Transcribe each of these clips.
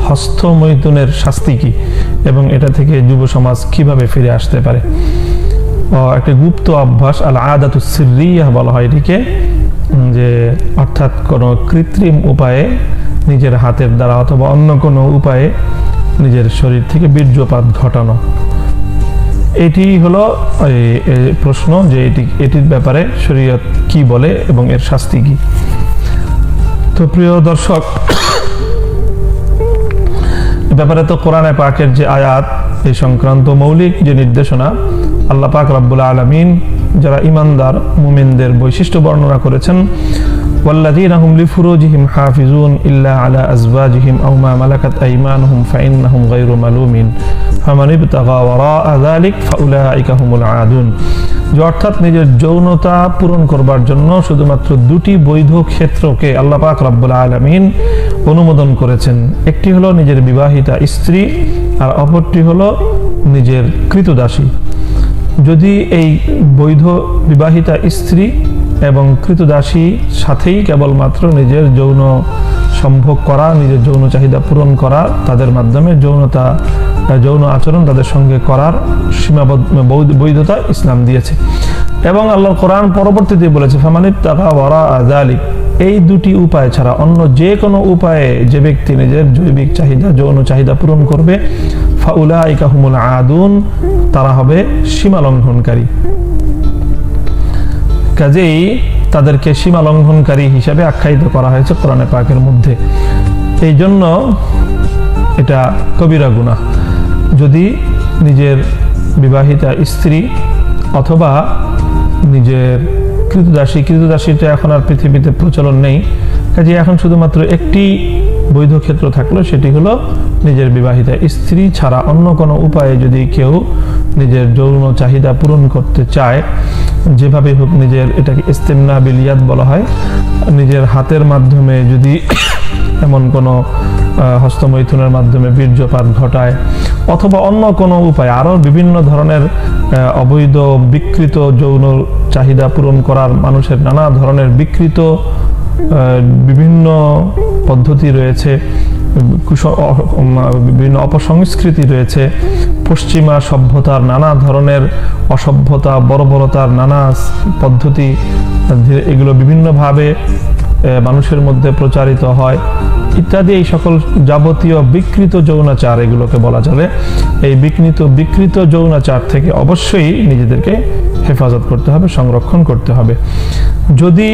হস্তমৈথুনের শাস্তি কি এবং এটা থেকে যুব সমাজ কিভাবে ফিরে আসতে পারে। একটা গুপ্ত অভ্যাস আল আদাতুস সিররিয়া বলা হয় এটিকে, যে অর্থাৎ কোনো কৃত্রিম উপায়ে নিজের হাতের দ্বারা অথবা অন্য কোনো উপায়ে নিজের শরীর থেকে বীর্যপাত ঘটানো। এটি হলো প্রশ্ন যে এটির ব্যাপারে শরীয়ত কি বলে এবং এর শাস্তি কি। তো প্রিয় দর্শক, ব্যাপারে তো কোরআনে পাকের যে আয়াত এই সংক্রান্ত মৌলিক যে নির্দেশনা আল্লাহ পাক রব্বুল আলামিন যারা ঈমানদার মুমিনদের বৈশিষ্ট্য বর্ণনা করেছেন, ওয়াল্লাযীনা হুম লিফুরুজিহিম হাফিজুন ইল্লা আলা আজওয়াজিহিম আও মা মালাকাত আইমানুহুম ফাইন্নাহুম গায়রু মালুমিন ফামান ইবতাগা ওয়ারাআ যালিক ফাউলাইকা হুমুল আদুন। যে অর্থাৎ নিজের যৌনতা পূরণ করবার জন্য শুধুমাত্র দুটি বৈধ ক্ষেত্রকে আল্লাহ পাক রব্বুল আলামিন অনুমোদন করেছেন। একটি হলো নিজের বিবাহিতা স্ত্রী আর অপরটি হলো নিজের কৃতদাসী। যদি এই বৈধ বিবাহিতা স্ত্রী এবং কৃতদাসী সাথেই কেবলমাত্র নিজের যৌন সম্ভোগ করা, নিজের যৌন চাহিদা পূরণ করা, তাদের মাধ্যমে যৌন আচরণ তাদের সঙ্গে করার সীমাবদ্ধ বৈধতা ইসলাম দিয়েছে। এবং আল্লাহর কোরআন পরবর্তীতে বলেছে ফামানিবতাগা ওয়ারাআ যালিক, এই দুটি উপায় ছাড়া অন্য যে কোনো উপায়ে যে ব্যক্তি নিজের জৈবিক চাহিদা যৌন চাহিদা পূরণ করবে ফাউলাইকা হুমুল আদুন, তারা হবে সীমা লঙ্ঘনকারী। কাজেই তাদেরকে সীমা লঙ্ঘনকারী হিসাবে আখ্যায়িত করা হয়েছে কোরআনে পাকের মধ্যে। এই জন্য এটা কবিরা গুনাহ। যদি নিজের বিবাহিতা স্ত্রী অথবা নিজের কৃতদাসীটা এখন আর পৃথিবীতে প্রচলন নেই, কাজে এখন শুধুমাত্র একটি বৈধ ক্ষেত্র থাকলো, সেটি হলো নিজের বিবাহিতা স্ত্রী ছাড়া অন্য কোনো উপায়ে যদি কেউ নিজের যৌন চাহিদা পূরণ করতে চায়, যেভাবে হোক নিজের, এটাকে ইস্তেমনা বিল ইয়াদ বলা হয়, নিজের হাতের মাধ্যমে যদি এমন কোনো হস্তমৈথুনের মাধ্যমে বীর্যপাত ঘটায় অথবা অন্য কোনো উপায়, আরও বিভিন্ন ধরনের অবৈধ বিকৃত যৌন চাহিদা পূরণ করার মানুষের নানা ধরনের বিকৃত বিভিন্ন পদ্ধতি রয়েছে, বিভিন্ন অপসংস্কৃতি রয়েছে, পশ্চিমা সভ্যতার নানা ধরনের অসভ্যতা, বর্বরতার নানা পদ্ধতি, এগুলো বিভিন্নভাবে মানুষের মধ্যে প্রচারিত হয় ইত্যাদি। এই সকল যাবতীয় বিকৃত যৌনাচার এগুলোকে বলা চলে। এই বিকৃত যৌনাচার থেকে অবশ্যই নিজেদেরকে হেফাজত করতে হবে, সংরক্ষণ করতে হবে। যদি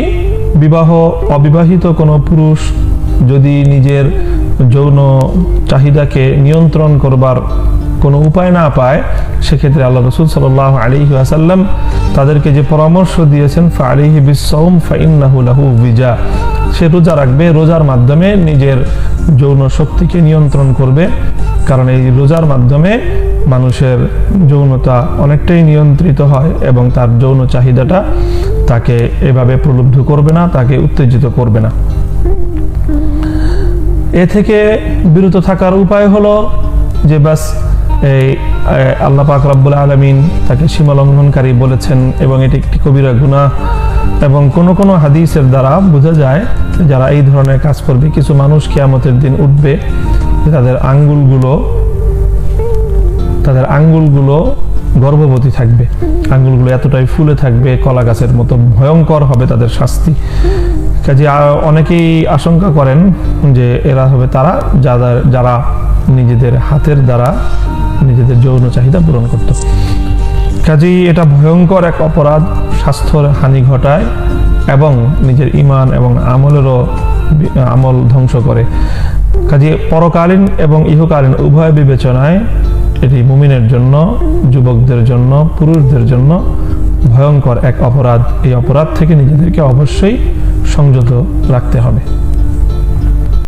অবিবাহিত কোনো পুরুষ যদি নিজের যৌন চাহিদাকে নিয়ন্ত্রণ করবার কোনো উপায় না পায়, সেক্ষেত্রে আল্লাহ রাসূল সাল্লাল্লাহু আলাইহি ওয়াসাল্লাম তাদেরকে যে পরামর্শ দিয়েছেন ফাআলাইহি বিস-সাওম ফাইন্নাহু লাহু বিজা, সে রোজা রাখবে, রোজার মাধ্যমে নিজের যৌন শক্তিকে নিয়ন্ত্রণ করবে। কারণ এই রোজার মাধ্যমে মানুষের যৌনতা অনেকটাই নিয়ন্ত্রিত হয় এবং তার যৌন চাহিদাটা তাকে এভাবে প্রলুব্ধ করবে না, তাকে উত্তেজিত করবে না। এ থেকে বিরত থাকার উপায় হলো যে বাস এই আল্লাহ পাক রব্বুল আলামিন তাকে সীমা লঙ্ঘনকারী বলেছেন এবং এটি একটি কবিরা গুনাহ। এবং কোন কোন হাদিসের দ্বারা বোঝা যায় যারা এই ধরনের কাজ করবে, কিছু মানুষ কিয়ামতের দিন উঠবে, তাদের আঙ্গুলগুলো গর্ভবতী থাকবে, আঙ্গুলগুলো এতটাই ফুলে থাকবে কলা গাছের মতো, ভয়ঙ্কর হবে তাদের শাস্তি। কাজে অনেকেই আশঙ্কা করেন যে এরা হবে তারা যারা নিজেদের হাতের দ্বারা নিজেদের যৌন চাহিদা পূরণ করত। কাজেই এটা ভয়ঙ্কর এক অপরাধ, স্বাস্থ্যের হানি ঘটায় এবং নিজের ঈমান এবং আমল ধ্বংস করে। কাজে পরকালীন এবং ইহকালীন উভয় বিবেচনায় এটি মুমিনের জন্য, যুবকদের জন্য, পুরুষদের জন্য ভয়ঙ্কর এক অপরাধ। এই অপরাধ থেকে নিজেদেরকে অবশ্যই সংযত রাখতে হবে।